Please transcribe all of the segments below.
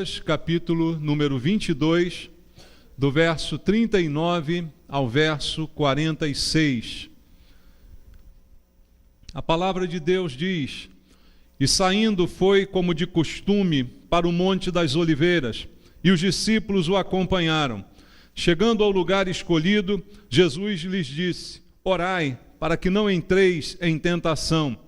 Isaías, capítulo número 22, do verso 39 ao verso 46. A palavra de Deus diz: E saindo foi, como de costume, para o Monte das Oliveiras, e os discípulos o acompanharam. Chegando ao lugar escolhido, Jesus lhes disse: Orai, para que não entreis em tentação.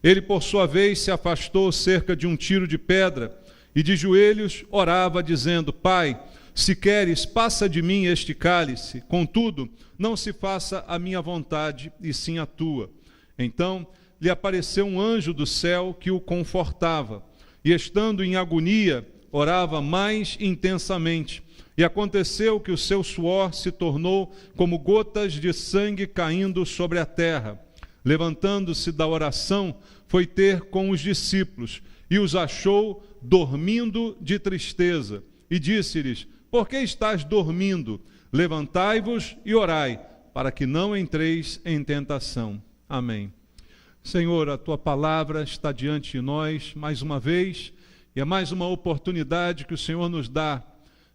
Ele, por sua vez, se afastou cerca de um tiro de pedra, e de joelhos orava, dizendo: Pai, se queres, passa de mim este cálice, contudo, não se faça a minha vontade, e sim a tua. Então lhe apareceu um anjo do céu que o confortava, e estando em agonia, orava mais intensamente. E aconteceu que o seu suor se tornou como gotas de sangue caindo sobre a terra. Levantando-se da oração, foi ter com os discípulos, e os achou dormindo de tristeza. E disse-lhes: Por que estáis dormindo? Levantai-vos e orai, para que não entreis em tentação. Amém. Senhor, a Tua palavra está diante de nós mais uma vez, e é mais uma oportunidade que o Senhor nos dá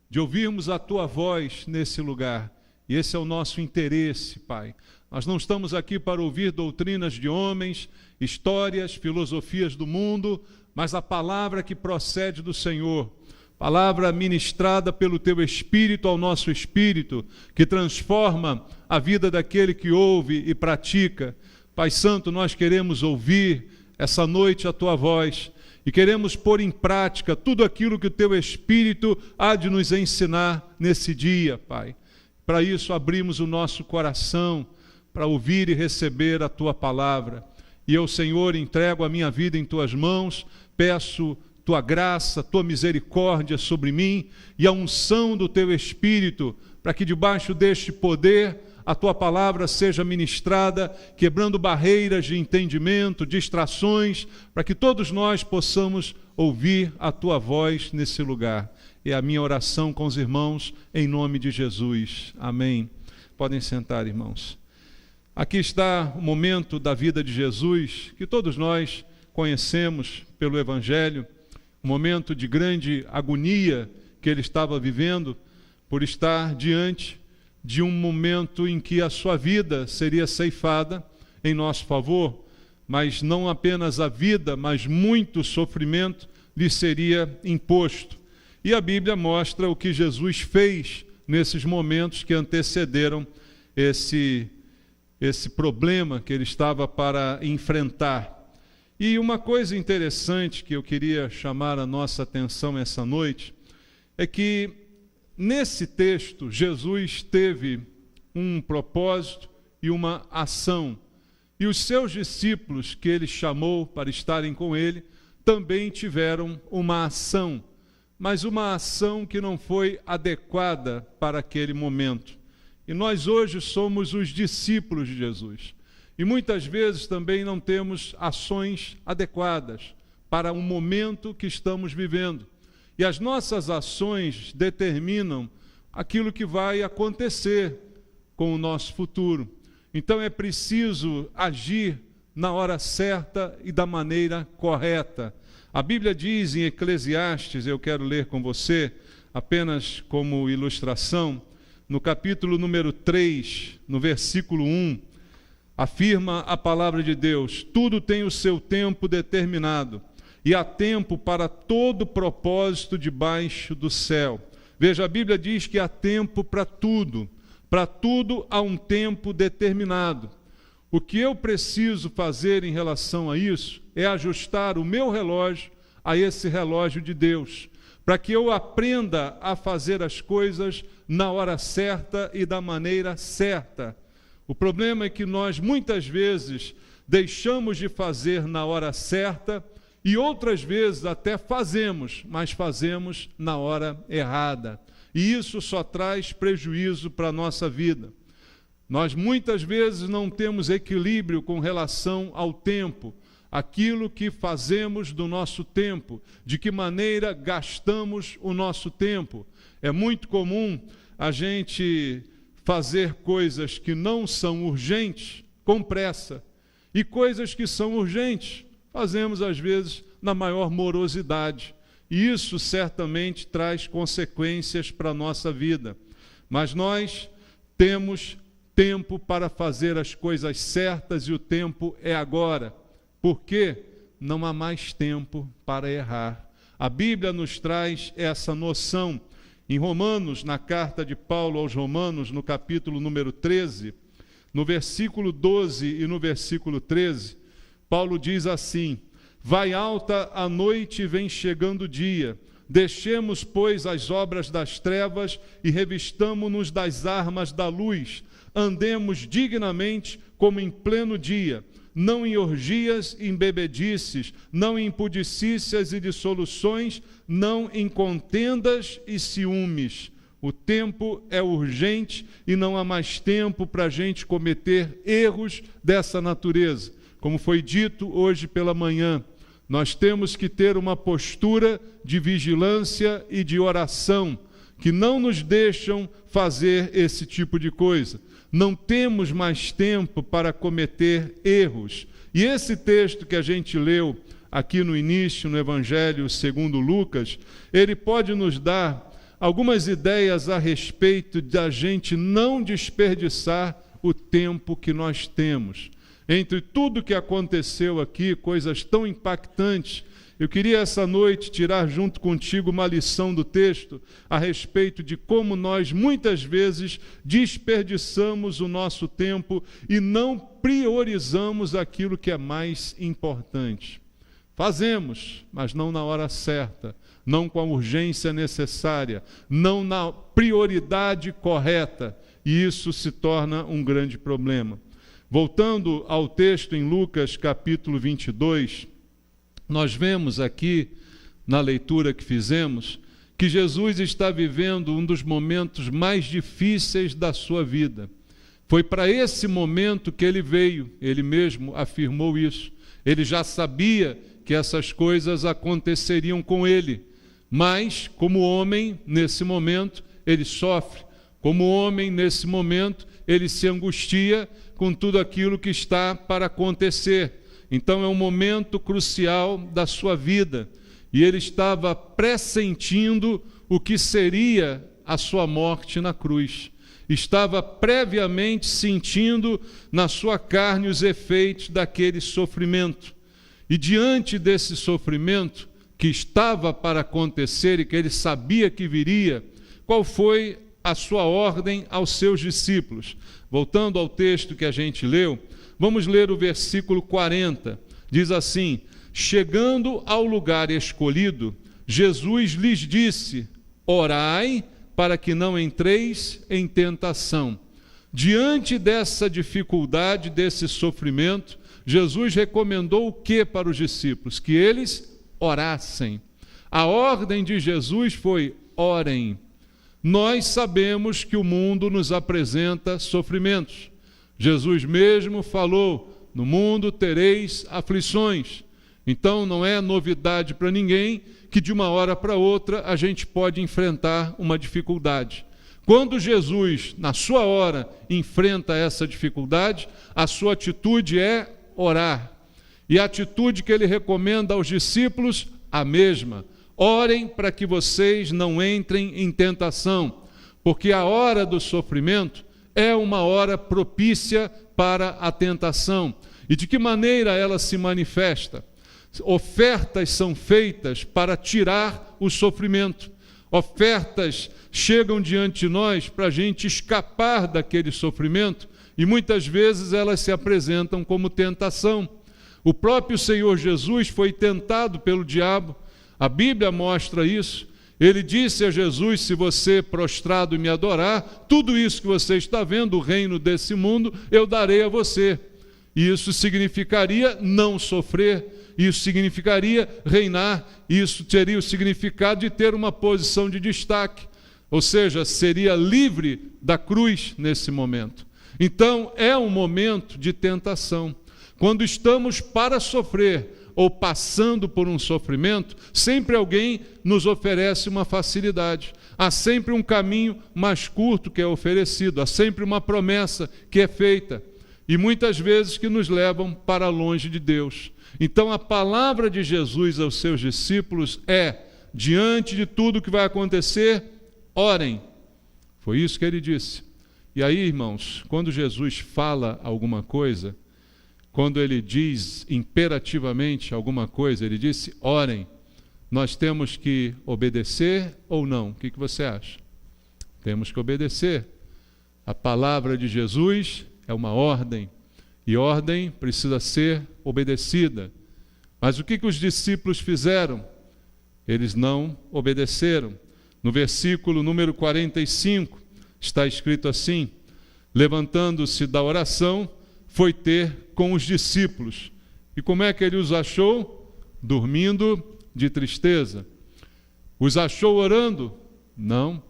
de ouvirmos a Tua voz nesse lugar. E esse é o nosso interesse, Pai. Nós não estamos aqui para ouvir doutrinas de homens, histórias, filosofias do mundo, mas a palavra que procede do Senhor, palavra ministrada pelo Teu Espírito ao nosso espírito, que transforma a vida daquele que ouve e pratica. Pai Santo, nós queremos ouvir essa noite a Tua voz e queremos pôr em prática tudo aquilo que o Teu Espírito há de nos ensinar nesse dia, Pai. Para isso abrimos o nosso coração, para ouvir e receber a Tua palavra. E eu, Senhor, entrego a minha vida em Tuas mãos, peço Tua graça, Tua misericórdia sobre mim e a unção do Teu Espírito, para que debaixo deste poder a Tua palavra seja ministrada, quebrando barreiras de entendimento, distrações, para que todos nós possamos ouvir a Tua voz nesse lugar. É a minha oração com os irmãos, em nome de Jesus. Amém. Podem sentar, irmãos. Aqui está o momento da vida de Jesus, que todos nós conhecemos pelo Evangelho, um momento de grande agonia que ele estava vivendo, por estar diante de um momento em que a sua vida seria ceifada em nosso favor, mas não apenas a vida, mas muito sofrimento lhe seria imposto. E a Bíblia mostra o que Jesus fez nesses momentos que antecederam esse problema que ele estava para enfrentar. E uma coisa interessante que eu queria chamar a nossa atenção essa noite é que nesse texto Jesus teve um propósito e uma ação, e os seus discípulos que ele chamou para estarem com ele também tiveram uma ação, mas uma ação que não foi adequada para aquele momento. E nós hoje somos os discípulos de Jesus. E muitas vezes também não temos ações adequadas para o momento que estamos vivendo. E as nossas ações determinam aquilo que vai acontecer com o nosso futuro. Então é preciso agir na hora certa e da maneira correta. A Bíblia diz em Eclesiastes, eu quero ler com você, apenas como ilustração, no capítulo número 3, no versículo 1, afirma a palavra de Deus: tudo tem o seu tempo determinado, e há tempo para todo propósito debaixo do céu. Veja, a Bíblia diz que há tempo para tudo há um tempo determinado. O que eu preciso fazer em relação a isso é ajustar o meu relógio a esse relógio de Deus, para que eu aprenda a fazer as coisas na hora certa e da maneira certa. O problema é que nós muitas vezes deixamos de fazer na hora certa e outras vezes até fazemos, mas fazemos na hora errada. E isso só traz prejuízo para a nossa vida. Nós muitas vezes não temos equilíbrio com relação ao tempo, aquilo que fazemos do nosso tempo, de que maneira gastamos o nosso tempo. É muito comum a gente fazer coisas que não são urgentes com pressa, e coisas que são urgentes fazemos às vezes na maior morosidade. e isso certamente traz consequências para a nossa vida. Mas nós temos tempo para fazer as coisas certas e o tempo é agora. Por quê? Não há mais tempo para errar. A Bíblia nos traz essa noção. Em Romanos, na carta de Paulo aos Romanos, no capítulo número 13, no versículo 12 e no versículo 13, Paulo diz assim: vai alta a noite e vem chegando o dia. Deixemos, pois, as obras das trevas e revistamo-nos das armas da luz. Andemos dignamente como em pleno dia, não em orgias e em bebedices, não em impudicícias e dissoluções, não em contendas e ciúmes. O tempo é urgente e não há mais tempo para a gente cometer erros dessa natureza. Como foi dito hoje pela manhã, nós temos que ter uma postura de vigilância e de oração, que não nos deixam fazer esse tipo de coisa. Não temos mais tempo para cometer erros. E esse texto que a gente leu aqui no início, no Evangelho segundo Lucas, ele pode nos dar algumas ideias a respeito de a gente não desperdiçar o tempo que nós temos. Entre tudo que aconteceu aqui, coisas tão impactantes, eu queria essa noite tirar junto contigo uma lição do texto a respeito de como nós muitas vezes desperdiçamos o nosso tempo e não priorizamos aquilo que é mais importante. Fazemos, mas não na hora certa, não com a urgência necessária, não na prioridade correta, e isso se torna um grande problema. Voltando ao texto em Lucas capítulo 22, nós vemos aqui, na leitura que fizemos, que Jesus está vivendo um dos momentos mais difíceis da sua vida. Foi para esse momento que ele veio, ele mesmo afirmou isso. Ele já sabia que essas coisas aconteceriam com ele, mas, como homem, nesse momento, ele sofre. Como homem, nesse momento, ele se angustia com tudo aquilo que está para acontecer. Então é um momento crucial da sua vida, e ele estava pressentindo o que seria a sua morte na cruz. Estava previamente sentindo na sua carne os efeitos daquele sofrimento. E diante desse sofrimento que estava para acontecer e que ele sabia que viria, qual foi a sua ordem aos seus discípulos? Voltando ao texto que a gente leu, vamos ler o versículo 40. Diz assim: chegando ao lugar escolhido, Jesus lhes disse: orai para que não entreis em tentação. Diante dessa dificuldade, desse sofrimento, Jesus recomendou o que para os discípulos? Que eles orassem. A ordem de Jesus foi: orem. Nós sabemos que o mundo nos apresenta sofrimentos. Jesus mesmo falou: no mundo tereis aflições. Então não é novidade para ninguém que de uma hora para outra a gente pode enfrentar uma dificuldade. Quando Jesus, na sua hora, enfrenta essa dificuldade, a sua atitude é orar. E a atitude que ele recomenda aos discípulos, a mesma: orem para que vocês não entrem em tentação, porque a hora do sofrimento é uma hora propícia para a tentação. E de que maneira ela se manifesta? Ofertas são feitas para tirar o sofrimento. Ofertas chegam diante de nós para a gente escapar daquele sofrimento, e muitas vezes elas se apresentam como tentação. O próprio Senhor Jesus foi tentado pelo diabo. A Bíblia mostra isso. Ele disse a Jesus: se você prostrado me adorar, tudo isso que você está vendo, o reino desse mundo, eu darei a você. E isso significaria não sofrer, isso significaria reinar, isso teria o significado de ter uma posição de destaque, ou seja, seria livre da cruz nesse momento. Então é um momento de tentação. Quando estamos para sofrer ou passando por um sofrimento, sempre alguém nos oferece uma facilidade. Há sempre um caminho mais curto que é oferecido, há sempre uma promessa que é feita, e muitas vezes que nos levam para longe de Deus. Então a palavra de Jesus aos seus discípulos é: diante de tudo que vai acontecer, orem. Foi isso que ele disse. E aí, irmãos, quando Jesus fala alguma coisa, quando ele diz imperativamente alguma coisa, ele disse, orem, nós temos que obedecer ou não? O que você acha? Temos que obedecer. A palavra de Jesus é uma ordem, e ordem precisa ser obedecida. Mas o que os discípulos fizeram? Eles não obedeceram. No versículo número 45, está escrito assim, levantando-se da oração, foi ter com os discípulos. E como é que ele os achou? Dormindo de tristeza. Os achou orando? Não.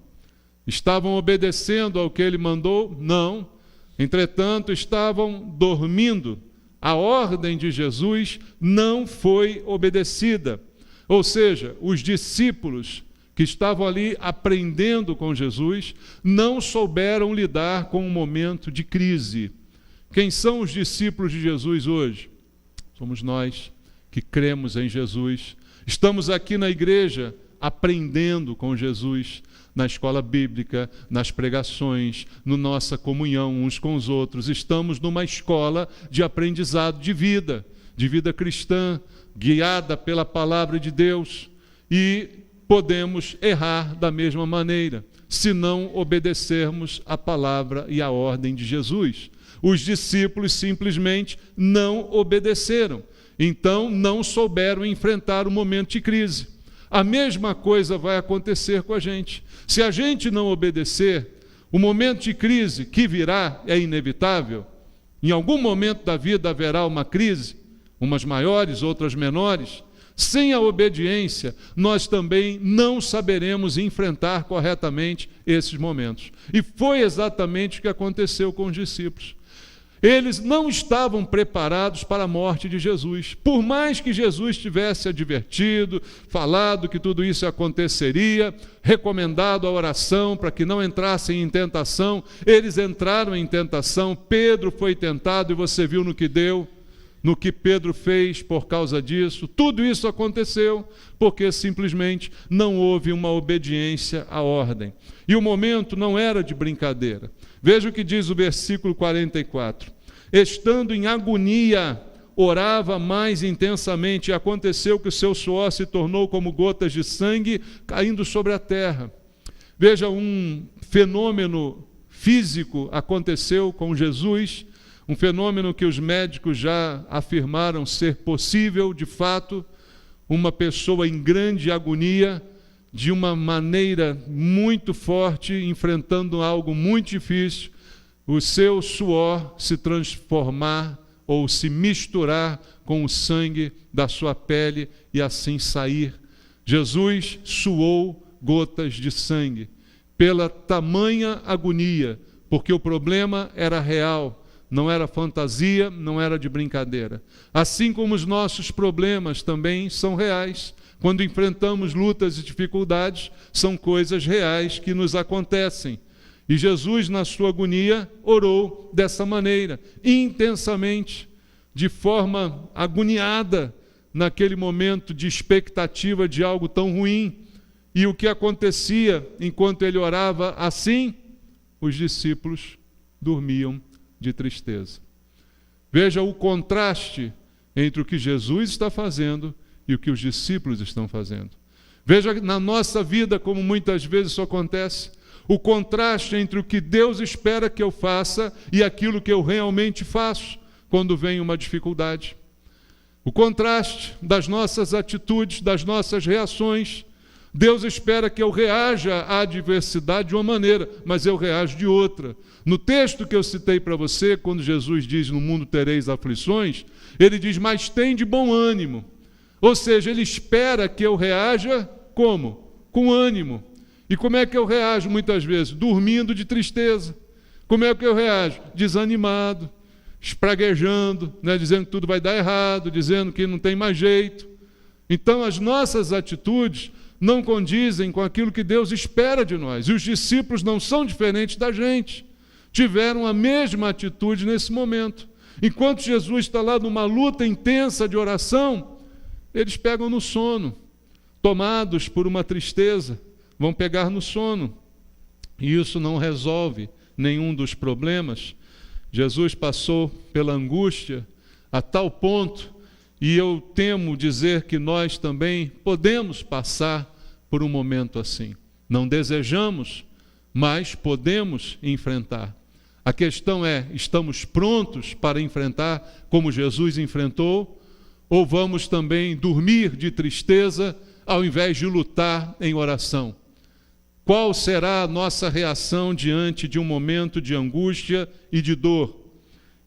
Estavam obedecendo ao que ele mandou? Não. Entretanto, estavam dormindo. A ordem de Jesus não foi obedecida. Ou seja, os discípulos que estavam ali aprendendo com Jesus não souberam lidar com um momento de crise. Quem são os discípulos de Jesus hoje? Somos nós que cremos em Jesus. Estamos aqui na igreja aprendendo com Jesus, na escola bíblica, nas pregações, na nossa comunhão uns com os outros. Estamos numa escola de aprendizado de vida cristã, guiada pela palavra de Deus, e podemos errar da mesma maneira, se não obedecermos a palavra e a ordem de Jesus. Os discípulos simplesmente não obedeceram, então não souberam enfrentar o momento de crise. A mesma coisa vai acontecer com a gente. Se a gente não obedecer, o momento de crise que virá é inevitável. Em algum momento da vida haverá uma crise, umas maiores, outras menores. Sem a obediência, nós também não saberemos enfrentar corretamente esses momentos. E foi exatamente o que aconteceu com os discípulos. Eles não estavam preparados para a morte de Jesus. Por mais que Jesus tivesse advertido, falado que tudo isso aconteceria, recomendado a oração para que não entrassem em tentação, eles entraram em tentação. Pedro foi tentado e você viu no que deu, no que Pedro fez por causa disso. Tudo isso aconteceu porque simplesmente não houve uma obediência à ordem. E o momento não era de brincadeira. Veja o que diz o versículo 44. Estando em agonia, orava mais intensamente, e aconteceu que o seu suor se tornou como gotas de sangue caindo sobre a terra. Veja, um fenômeno físico aconteceu com Jesus, um fenômeno que os médicos já afirmaram ser possível, de fato, uma pessoa em grande agonia, de uma maneira muito forte, enfrentando algo muito difícil, o seu suor se transformar ou se misturar com o sangue da sua pele e assim sair. Jesus suou gotas de sangue pela tamanha agonia, porque o problema era real, não era fantasia, não era de brincadeira. Assim como os nossos problemas também são reais. Quando enfrentamos lutas e dificuldades, são coisas reais que nos acontecem. E Jesus, na sua agonia, orou dessa maneira, intensamente, de forma agoniada, naquele momento de expectativa de algo tão ruim. E o que acontecia enquanto ele orava assim? Os discípulos dormiam de tristeza. Veja o contraste entre o que Jesus está fazendo e o que os discípulos estão fazendo. Veja na nossa vida como muitas vezes isso acontece, o contraste entre o que Deus espera que eu faça e aquilo que eu realmente faço quando vem uma dificuldade. O contraste das nossas atitudes, das nossas reações. Deus espera que eu reaja à adversidade de uma maneira, mas eu reajo de outra. No texto que eu citei para você, quando Jesus diz, no mundo tereis aflições, ele diz, mas tem de bom ânimo. Ou seja, ele espera que eu reaja como? Com ânimo. E como é que eu reajo muitas vezes? Dormindo de tristeza. Como é que eu reajo? Desanimado, espraguejando, dizendo que tudo vai dar errado, dizendo que não tem mais jeito. Então as nossas atitudes não condizem com aquilo que Deus espera de nós. E os discípulos não são diferentes da gente. Tiveram a mesma atitude nesse momento. Enquanto Jesus está lá numa luta intensa de oração, eles pegam no sono. tomados por uma tristeza, vão pegar no sono. E isso não resolve nenhum dos problemas. Jesus passou pela angústia a tal ponto, e eu temo dizer que nós também podemos passar por um momento assim. Não desejamos, mas podemos enfrentar. A questão é, estamos prontos para enfrentar como Jesus enfrentou? Ou vamos também dormir de tristeza ao invés de lutar em oração? Qual será a nossa reação diante de um momento de angústia e de dor?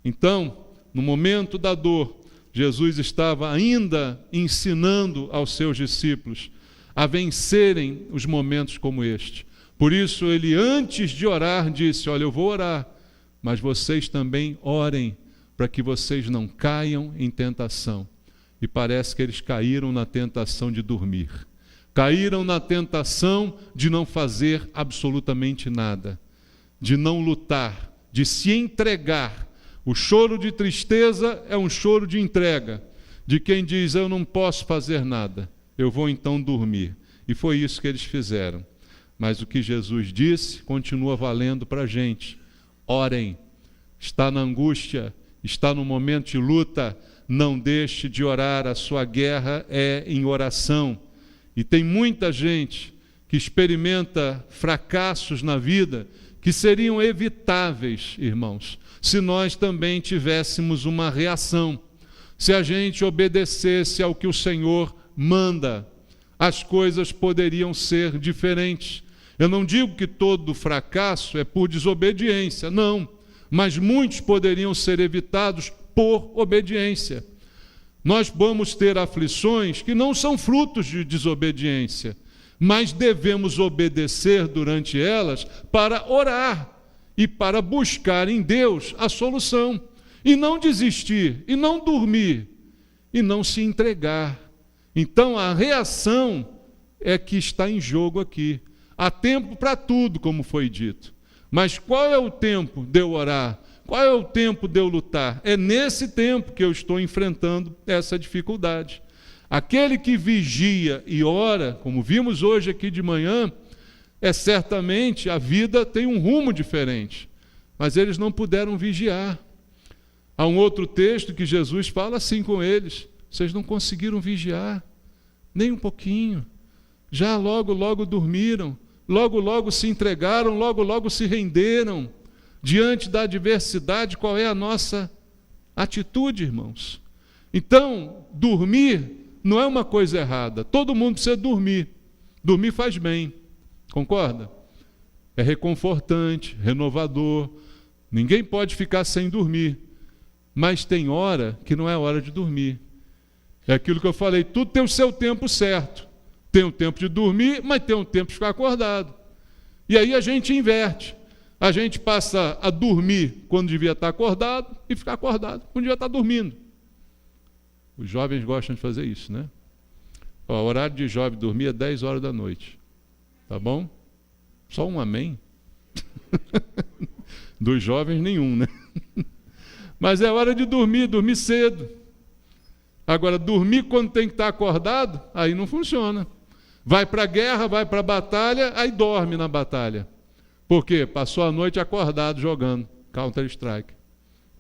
Então, no momento da dor, Jesus estava ainda ensinando aos seus discípulos a vencerem os momentos como este. Por isso, ele, antes de orar, disse: olha, eu vou orar, mas vocês também orem para que vocês não caiam em tentação. E parece que eles caíram na tentação de dormir. Caíram na tentação de não fazer absolutamente nada, de não lutar, de se entregar. O choro de tristeza é um choro de entrega, de quem diz: eu não posso fazer nada, eu vou então dormir. E foi isso que eles fizeram. Mas o que Jesus disse continua valendo para a gente. Orem. Está na angústia, está no momento de luta, não deixe de orar. A sua guerra é em oração. E tem muita gente que experimenta fracassos na vida que seriam evitáveis, irmãos, se nós também tivéssemos uma reação. Se a gente obedecesse ao que o Senhor manda, as coisas poderiam ser diferentes. Eu não digo que todo fracasso é por desobediência, não, mas muitos poderiam ser evitados por obediência. Nós vamos ter aflições que não são frutos de desobediência, mas devemos obedecer durante elas para orar e para buscar em Deus a solução, e não desistir, e não dormir, e não se entregar. Então a reação é que está em jogo aqui. Há tempo para tudo, como foi dito. Mas qual é o tempo de eu orar? Qual é o tempo de eu lutar? É nesse tempo que eu estou enfrentando essa dificuldade. Aquele que vigia e ora, como vimos hoje aqui de manhã, certamente a vida tem um rumo diferente. Mas eles não puderam vigiar. Há um outro texto que Jesus fala assim com eles: vocês não conseguiram vigiar, nem um pouquinho. Já logo dormiram, logo se entregaram, logo se renderam. Diante da adversidade, qual é a nossa atitude, irmãos? Então, dormir não é uma coisa errada. Todo mundo precisa dormir. Dormir faz bem, concorda? É reconfortante, renovador. Ninguém pode ficar sem dormir. Mas tem hora que não é hora de dormir. É aquilo que eu falei, tudo tem o seu tempo certo. Tem um tempo de dormir, mas tem um tempo de ficar acordado. E aí a gente inverte. A gente passa a dormir quando devia estar acordado e ficar acordado quando devia estar dormindo. Os jovens gostam de fazer isso, né? O horário de jovem dormir é 10 horas da noite. Tá bom? Só um amém? Dos jovens, nenhum, né? Mas é hora de dormir cedo. Agora, dormir quando tem que estar acordado, aí não funciona. Vai para a guerra, vai para a batalha, aí dorme na batalha. Por quê? Passou a noite acordado jogando Counter-Strike,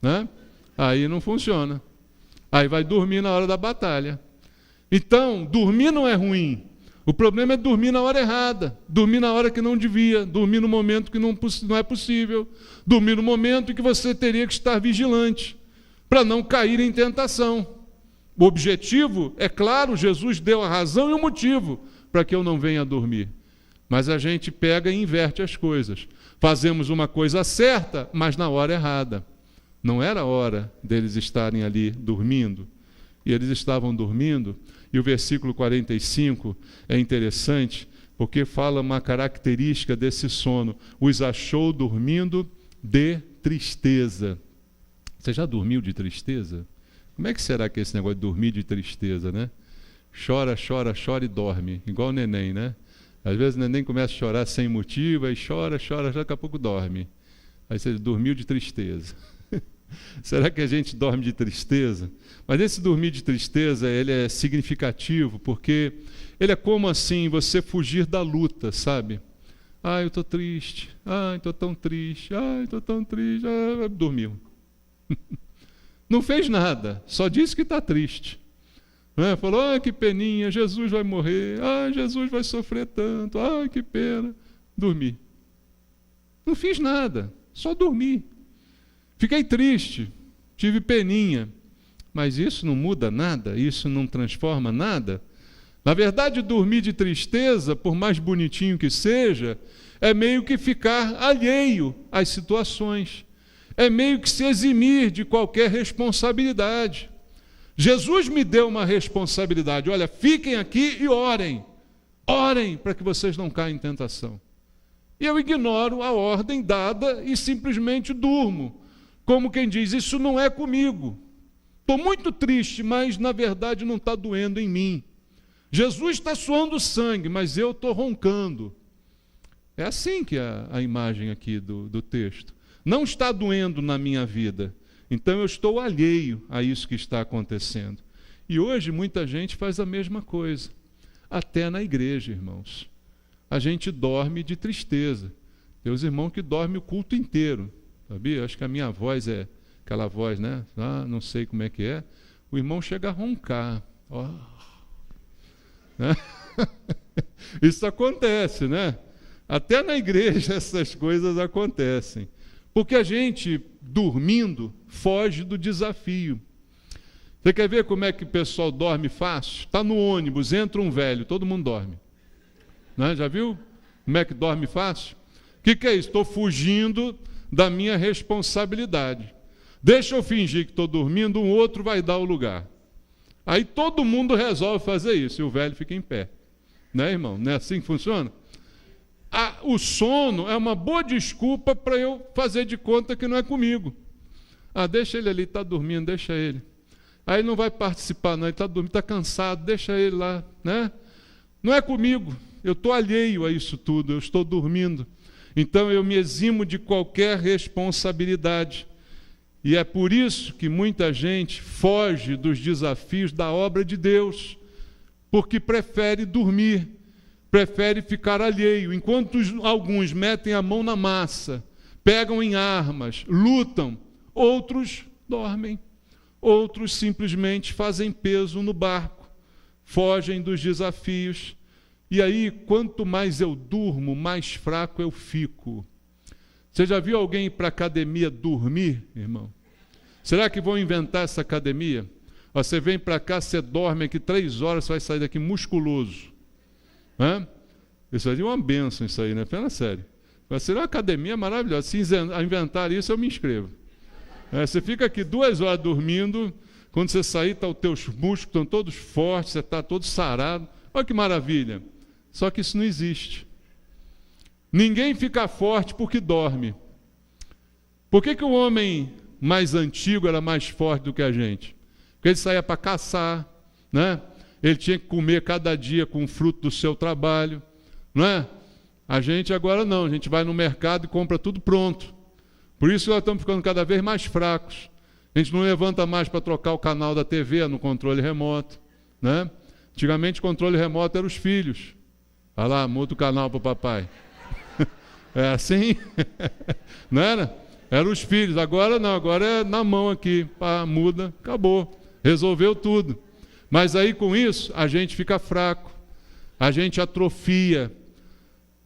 né? Aí não funciona. Aí vai dormir na hora da batalha. Então, dormir não é ruim. O problema é dormir na hora errada, dormir na hora que não devia, dormir no momento que não é possível, dormir no momento em que você teria que estar vigilante, para não cair em tentação. O objetivo, é claro, Jesus deu a razão e o motivo para que eu não venha dormir. Mas a gente pega e inverte as coisas. Fazemos uma coisa certa, mas na hora errada. Não era a hora deles estarem ali dormindo. E eles estavam dormindo. E o versículo 45 é interessante, porque fala uma característica desse sono. Os achou dormindo de tristeza. Você já dormiu de tristeza? Como é que será que é esse negócio de dormir de tristeza, né? Chora e dorme, igual o neném, né? Às vezes o neném começa a chorar sem motivo, aí chora, daqui a pouco dorme. Aí você dormiu de tristeza. Será que a gente dorme de tristeza? Mas esse dormir de tristeza, ele é significativo, porque ele é como assim, você fugir da luta, sabe? Eu estou triste, estou tão triste, estou tão triste, dormiu. Não fez nada, só disse que está triste. Falou, que peninha, Jesus vai morrer, Jesus vai sofrer tanto, que pena. Dormi. Não fiz nada, só dormi. Fiquei triste, tive peninha, mas isso não muda nada, isso não transforma nada. Na verdade, dormir de tristeza, por mais bonitinho que seja, é meio que ficar alheio às situações, é meio que se eximir de qualquer responsabilidade. Jesus me deu uma responsabilidade, olha, fiquem aqui e orem para que vocês não caiam em tentação. E eu ignoro a ordem dada e simplesmente durmo, como quem diz, isso não é comigo. Estou muito triste, mas na verdade não está doendo em mim. Jesus está suando sangue, mas eu estou roncando. É assim que é a imagem aqui do texto. Não está doendo na minha vida, então eu estou alheio a isso que está acontecendo. E hoje muita gente faz a mesma coisa, até na igreja, irmãos. A gente dorme de tristeza. Tem os irmãos que dormem o culto inteiro, sabia? Acho que a minha voz é aquela voz, né? Não sei como é que é. O irmão chega a roncar. Né? Isso acontece, né? Até na igreja essas coisas acontecem. Porque a gente, dormindo, foge do desafio. Você quer ver como é que o pessoal dorme fácil? Está no ônibus, entra um velho, todo mundo dorme. Né? Já viu como é que dorme fácil? O que é isso? Estou fugindo da minha responsabilidade. Deixa eu fingir que estou dormindo, um outro vai dar o lugar. Aí todo mundo resolve fazer isso, e o velho fica em pé. Né, irmão? Não é assim que funciona? O sono é uma boa desculpa para eu fazer de conta que não é comigo. Deixa ele ali, está dormindo, deixa ele. Aí não vai participar, não, ele está dormindo, está cansado, deixa ele lá. Né? Não é comigo, eu estou alheio a isso tudo, eu estou dormindo. Então eu me eximo de qualquer responsabilidade. E é por isso que muita gente foge dos desafios da obra de Deus, porque prefere dormir, prefere ficar alheio, enquanto alguns metem a mão na massa, pegam em armas, lutam, outros dormem, outros simplesmente fazem peso no barco, fogem dos desafios. E aí, quanto mais eu durmo, mais fraco eu fico. Você já viu alguém ir para a academia dormir, irmão? Será que vão inventar essa academia? Você vem para cá, você dorme aqui 3 horas, você vai sair daqui musculoso. Isso aí é uma bênção, isso aí, né? Fala sério. Vai ser uma academia maravilhosa. Se inventar isso, eu me inscrevo. Você fica aqui 2 horas dormindo, quando você sair, os teus músculos estão todos fortes, você está todo sarado. Olha que maravilha. Só que isso não existe. Ninguém fica forte porque dorme. Por que o homem mais antigo era mais forte do que a gente? Porque ele saía para caçar, né? Ele tinha que comer cada dia com o fruto do seu trabalho, não é? A gente agora não, a gente vai no mercado e compra tudo pronto. Por isso nós estamos ficando cada vez mais fracos. A gente não levanta mais para trocar o canal da TV no controle remoto, né? Antigamente o controle remoto eram os filhos. Vai lá, muda o canal para o papai. É assim? Não era? Eram os filhos. Agora não, agora é na mão aqui. Muda, acabou. Resolveu tudo. Mas aí com isso a gente fica fraco. A gente atrofia.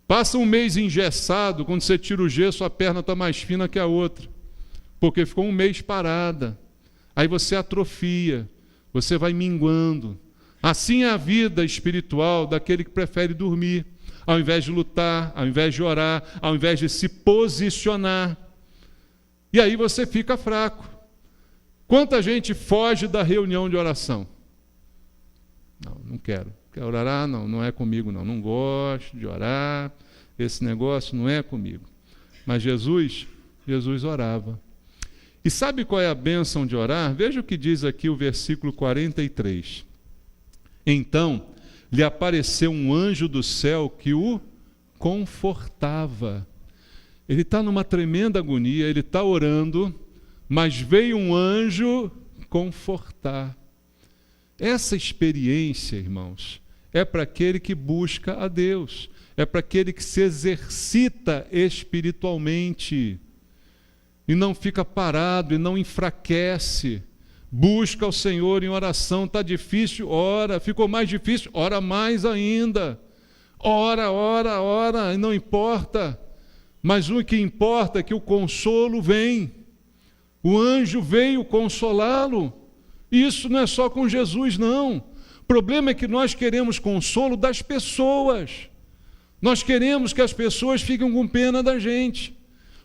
Passa um mês engessado, quando você tira o gesso, a perna está mais fina que a outra. Porque ficou um mês parada. Aí você atrofia. Você vai minguando. Assim é a vida espiritual daquele que prefere dormir, ao invés de lutar, ao invés de orar, ao invés de se posicionar. E aí você fica fraco. Quanta gente foge da reunião de oração? Não quero. Quero orar? Não é comigo não. Não gosto de orar. Esse negócio não é comigo. Mas Jesus orava. E sabe qual é a bênção de orar? Veja o que diz aqui o versículo 43. Então lhe apareceu um anjo do céu que o confortava. Ele está numa tremenda agonia, ele está orando, mas veio um anjo confortar. Essa experiência, irmãos, é para aquele que busca a Deus, é para aquele que se exercita espiritualmente e não fica parado e não enfraquece. Busca o Senhor em oração. Está difícil? Ora. Ficou mais difícil? Ora mais ainda. Ora, ora, ora, e não importa. Mas o que importa é que o consolo vem. O anjo veio consolá-lo. Isso não é só com Jesus, não. O problema é que nós queremos consolo das pessoas. Nós queremos que as pessoas fiquem com pena da gente.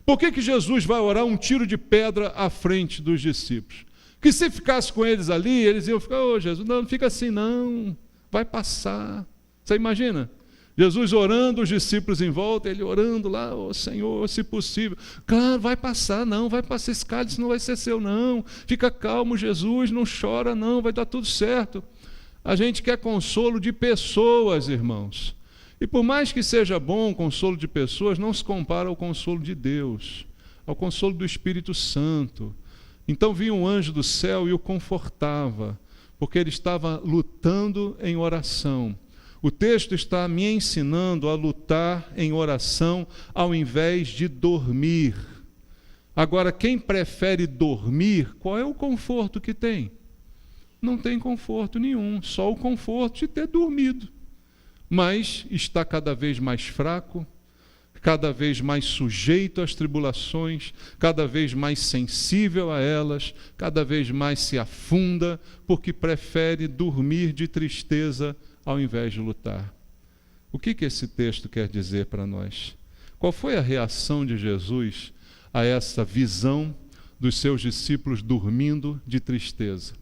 Por que Jesus vai orar um tiro de pedra à frente dos discípulos? Que se ficasse com eles ali, eles iam ficar, Jesus, não fica assim não, vai passar. Você imagina? Jesus orando, os discípulos em volta, ele orando lá, Senhor, se possível. Claro, vai passar, não, vai passar esse cálice, não vai ser seu não. Fica calmo, Jesus, não chora não, vai dar tudo certo. A gente quer consolo de pessoas, irmãos. E por mais que seja bom o consolo de pessoas, não se compara ao consolo de Deus, ao consolo do Espírito Santo. Então vinha um anjo do céu e o confortava, porque ele estava lutando em oração. O texto está me ensinando a lutar em oração ao invés de dormir. Agora, quem prefere dormir, qual é o conforto que tem? Não tem conforto nenhum, só o conforto de ter dormido. Mas está cada vez mais fraco, cada vez mais sujeito às tribulações, cada vez mais sensível a elas, cada vez mais se afunda, porque prefere dormir de tristeza ao invés de lutar. O que esse texto quer dizer para nós? Qual foi a reação de Jesus a essa visão dos seus discípulos dormindo de tristeza?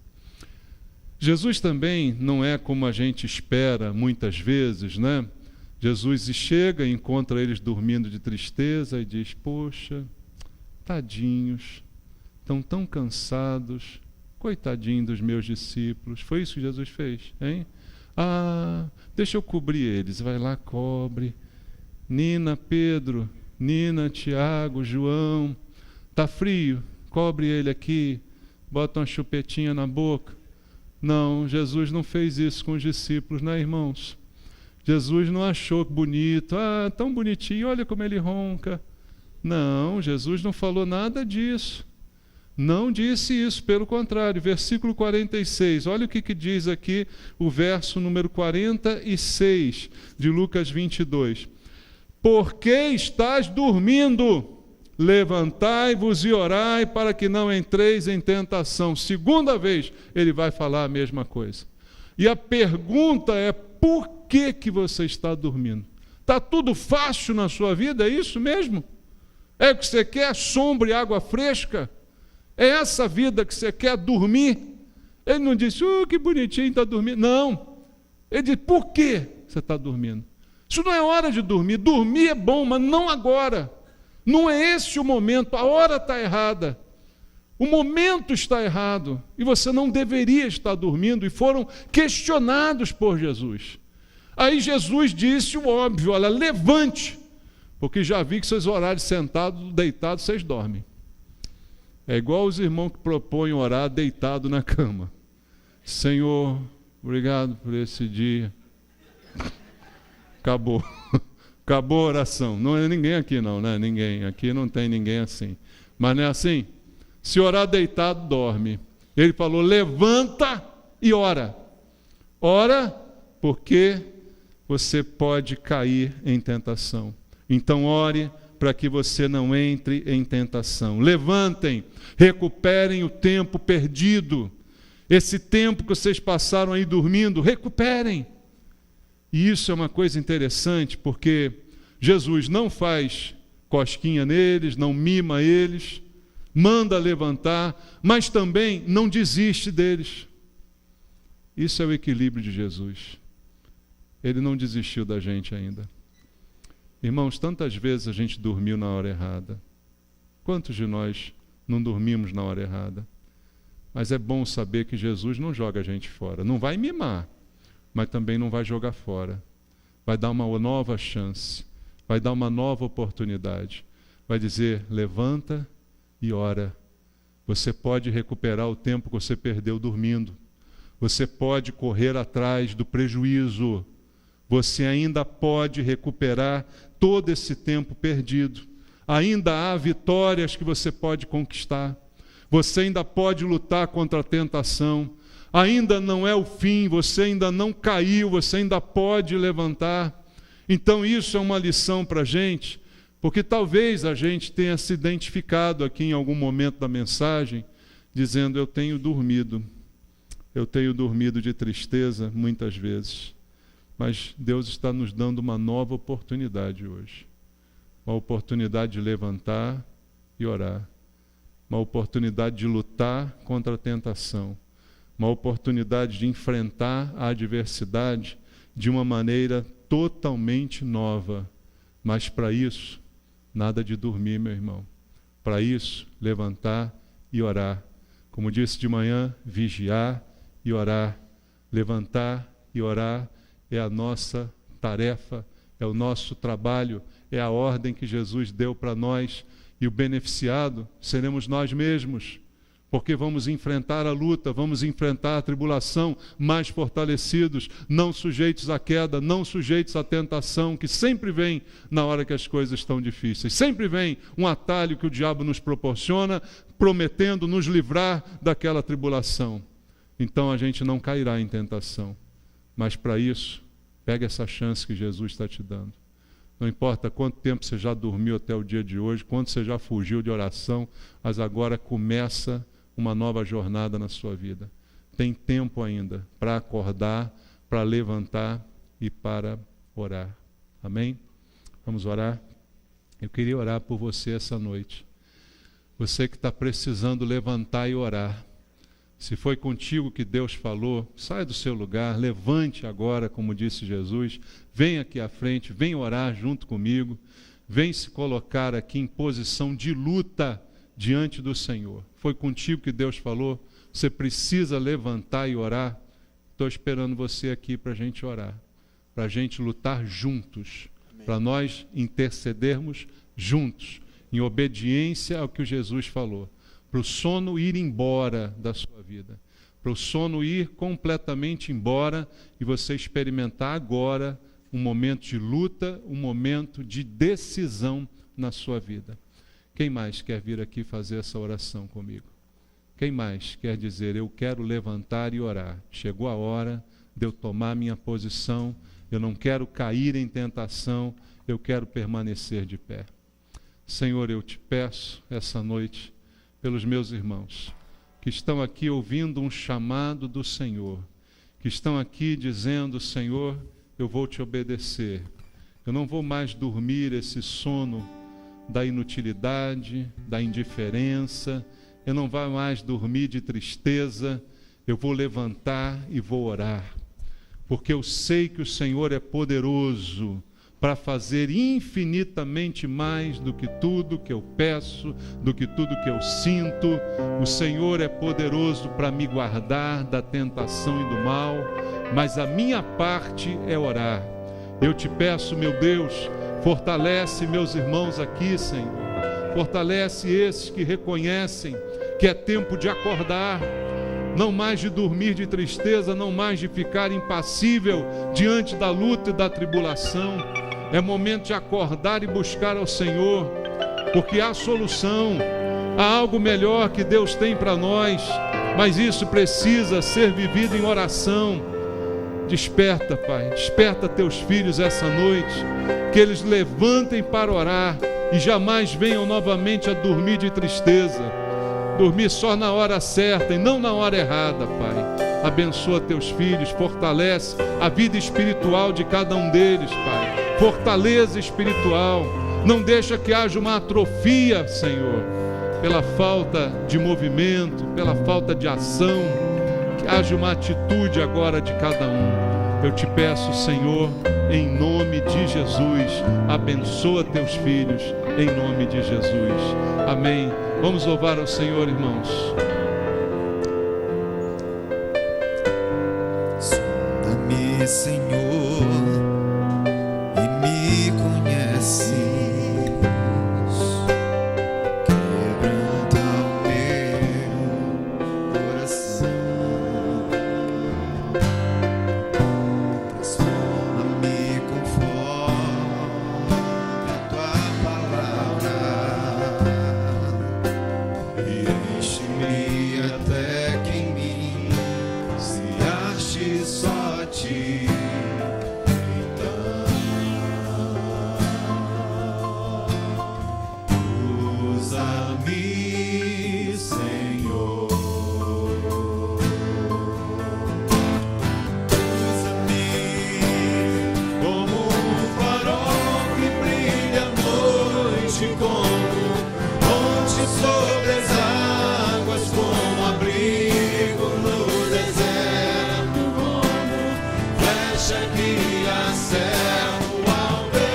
Jesus também não é como a gente espera muitas vezes, né? Jesus chega e encontra eles dormindo de tristeza e diz, poxa, tadinhos, estão tão cansados, coitadinho dos meus discípulos. Foi isso que Jesus fez, hein? Deixa eu cobrir eles. Vai lá, cobre. Nina, Pedro, Nina, Tiago, João, tá frio? Cobre ele aqui, bota uma chupetinha na boca. Não, Jesus não fez isso com os discípulos, né, irmãos? Jesus não achou bonito, tão bonitinho, olha como ele ronca. Não, Jesus não falou nada disso. Não disse isso, pelo contrário. Versículo 46, olha o que diz aqui o verso número 46 de Lucas 22. Por que estás dormindo? Levantai-vos e orai para que não entreis em tentação. Segunda vez ele vai falar a mesma coisa. E a pergunta é, por que você está dormindo? Está tudo fácil na sua vida, é isso mesmo? É o que você quer, sombra e água fresca? É essa vida que você quer, dormir? Ele não disse, que bonitinho, está dormindo. Não. Ele disse, por que você está dormindo? Isso não é hora de dormir. Dormir é bom, mas não agora. Não é esse o momento, a hora está errada. O momento está errado. E você não deveria estar dormindo. E foram questionados por Jesus. Aí Jesus disse o óbvio, olha, levante, porque já vi que seus horários sentados, deitados, vocês dormem. É igual os irmãos que propõem orar deitado na cama. Senhor, obrigado por esse dia. Acabou. Acabou a oração. Não é ninguém aqui não, né? Ninguém. Aqui não tem ninguém assim. Mas não é assim? Se orar deitado, dorme. Ele falou, levanta e ora. Ora, porque você pode cair em tentação. Então ore para que você não entre em tentação. Levantem, recuperem o tempo perdido. Esse tempo que vocês passaram aí dormindo, recuperem. E isso é uma coisa interessante, porque Jesus não faz cosquinha neles, não mima eles, manda levantar, mas também não desiste deles. Isso é o equilíbrio de Jesus. Ele não desistiu da gente ainda. Irmãos, tantas vezes a gente dormiu na hora errada. Quantos de nós não dormimos na hora errada? Mas é bom saber que Jesus não joga a gente fora. Não vai mimar, mas também não vai jogar fora. Vai dar uma nova chance, vai dar uma nova oportunidade. Vai dizer, levanta e ora. Você pode recuperar o tempo que você perdeu dormindo. Você pode correr atrás do prejuízo. Você ainda pode recuperar todo esse tempo perdido. Ainda há vitórias que você pode conquistar. Você ainda pode lutar contra a tentação. Ainda não é o fim, você ainda não caiu, você ainda pode levantar. Então isso é uma lição para a gente, porque talvez a gente tenha se identificado aqui em algum momento da mensagem, dizendo: eu tenho dormido de tristeza muitas vezes. Mas Deus está nos dando uma nova oportunidade hoje. Uma oportunidade de levantar e orar. Uma oportunidade de lutar contra a tentação. Uma oportunidade de enfrentar a adversidade de uma maneira totalmente nova. Mas para isso, nada de dormir, meu irmão. Para isso, levantar e orar. Como disse de manhã, vigiar e orar. Levantar e orar é a nossa tarefa, é o nosso trabalho, é a ordem que Jesus deu para nós. E o beneficiado seremos nós mesmos, porque vamos enfrentar a luta, vamos enfrentar a tribulação mais fortalecidos, não sujeitos à queda, não sujeitos à tentação, que sempre vem na hora que as coisas estão difíceis. Sempre vem um atalho que o diabo nos proporciona, prometendo nos livrar daquela tribulação. Então a gente não cairá em tentação. Mas para isso, pega essa chance que Jesus está te dando. Não importa quanto tempo você já dormiu até o dia de hoje, quanto você já fugiu de oração, mas agora começa uma nova jornada na sua vida. Tem tempo ainda para acordar, para levantar e para orar. Amém? Vamos orar? Eu queria orar por você essa noite. Você que está precisando levantar e orar. Se foi contigo que Deus falou, sai do seu lugar, levante agora, como disse Jesus, vem aqui à frente, vem orar junto comigo, vem se colocar aqui em posição de luta diante do Senhor. Foi contigo que Deus falou, você precisa levantar e orar. Estou esperando você aqui para a gente orar, para a gente lutar juntos, para nós intercedermos juntos, em obediência ao que Jesus falou. Para o sono ir embora da sua vida, para o sono ir completamente embora e você experimentar agora um momento de luta, um momento de decisão na sua vida. Quem mais quer vir aqui fazer essa oração comigo? Quem mais quer dizer: eu quero levantar e orar? Chegou a hora de eu tomar minha posição, eu não quero cair em tentação, eu quero permanecer de pé. Senhor, eu te peço essa noite, pelos meus irmãos, que estão aqui ouvindo um chamado do Senhor, que estão aqui dizendo: Senhor, eu vou te obedecer, eu não vou mais dormir esse sono da inutilidade, da indiferença, eu não vou mais dormir de tristeza, eu vou levantar e vou orar, porque eu sei que o Senhor é poderoso para fazer infinitamente mais do que tudo que eu peço, do que tudo que eu sinto. O Senhor é poderoso para me guardar da tentação e do mal, mas a minha parte é orar. Eu te peço, meu Deus, fortalece meus irmãos aqui, Senhor. Fortalece esses que reconhecem que é tempo de acordar, não mais de dormir de tristeza, não mais de ficar impassível diante da luta e da tribulação. É momento de acordar e buscar ao Senhor, porque há solução, há algo melhor que Deus tem para nós, mas isso precisa ser vivido em oração. Desperta, Pai, desperta teus filhos essa noite, que eles levantem para orar e jamais venham novamente a dormir de tristeza, dormir só na hora certa e não na hora errada, Pai. Abençoa teus filhos, fortalece a vida espiritual de cada um deles, Pai. Fortaleza espiritual, não deixa que haja uma atrofia, Senhor, pela falta de movimento, pela falta de ação, que haja uma atitude agora de cada um. Eu te peço, Senhor, em nome de Jesus, abençoa teus filhos, em nome de Jesus. Amém. Vamos louvar ao Senhor, irmãos. Sonda-me, Senhor, e me conheces. Quebranta o meu só a ti. Usa-me, Senhor. Usa-me como um farol que brilha à noite, como ponte sobre as águas, como abrigo no deserto, como flecha que acerta o alvo.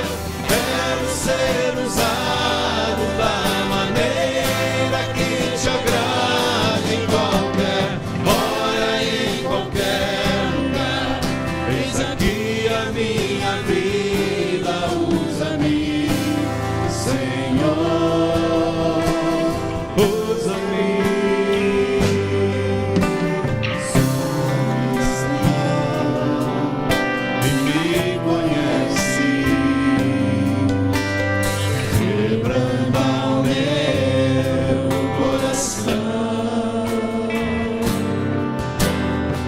Quero ser usado da maneira que te agrade, em qualquer hora, em qualquer lugar. Eis aqui a minha vida, usa-me, Senhor, usa-me. E me conhece, quebrando o meu coração,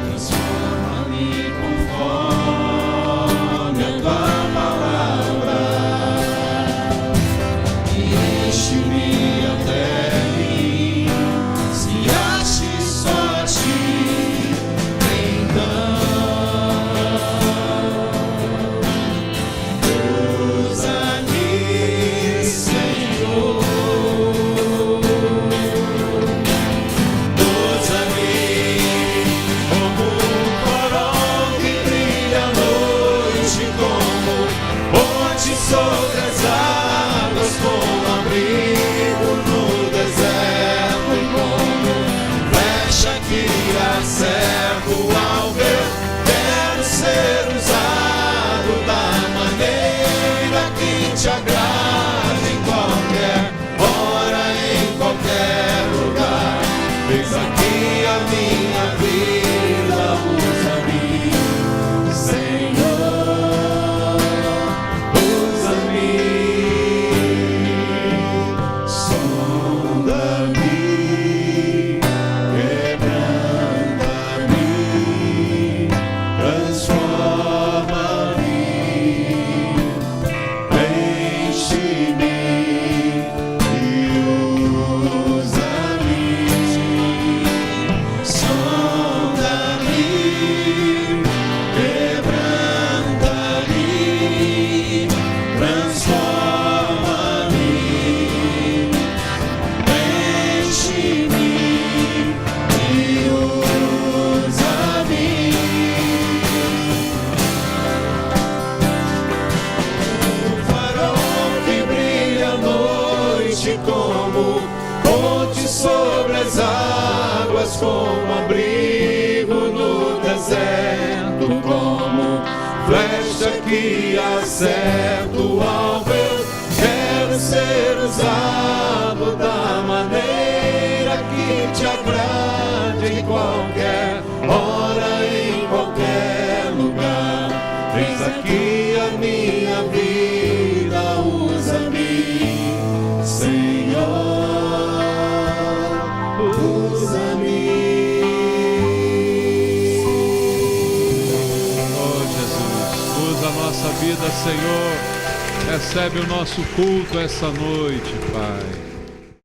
transforma-me conforme a tua palavra e enche-me até mim. Se ache só a ti, então usa-me, Senhor. Usa-me como um farol que brilha à noite, como ponte sobre as águas, como abrigo no deserto, como flecha que acerta o alvo. Eu quero ser usado da maneira que te agrade, em qualquer hora, em qualquer lugar. Eis aqui a minha vida, usa-me, Senhor, usa-me. Sonda-me, quebranta-me, transforma-me, enche-me e usa-me. Sonda-me, quebranta-me, transforma-me, enche-me e usa-me. Um farol que brilha à noite, como ponte sobre as águas, como abrigo no deserto, como flecha que acerta o alvo. Eu quero ser usado da maneira que te agrade, em qualquer hora, em qualquer lugar. Eis aqui a minha vida, usa-me, Senhor, usa-me. Oh Jesus, usa a nossa vida, Senhor. Recebe o nosso culto essa noite, Pai.